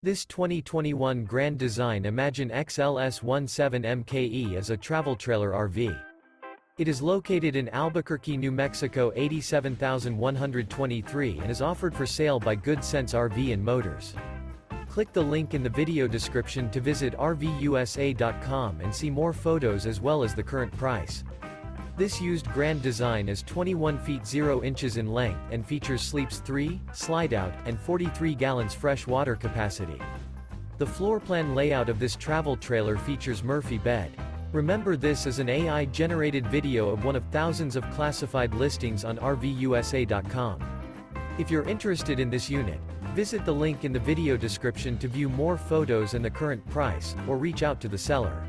This 2021 Grand Design Imagine XLS 17 MKE is a travel trailer RV. It is located in Albuquerque, New Mexico 87123 and is offered for sale by Good Sense RV and Motors. Click the link in the video description to visit RVUSA.com and see more photos as well as the current price. This used Grand Design is 21 feet 0 inches in length and features sleeps 3, Slideout, and 43 gallons fresh water capacity. The floor plan layout of this travel trailer features Murphy bed. Remember, this is an AI-generated video of one of thousands of classified listings on RVUSA.com. If you're interested in this unit, visit the link in the video description to view more photos and the current price, or reach out to the seller.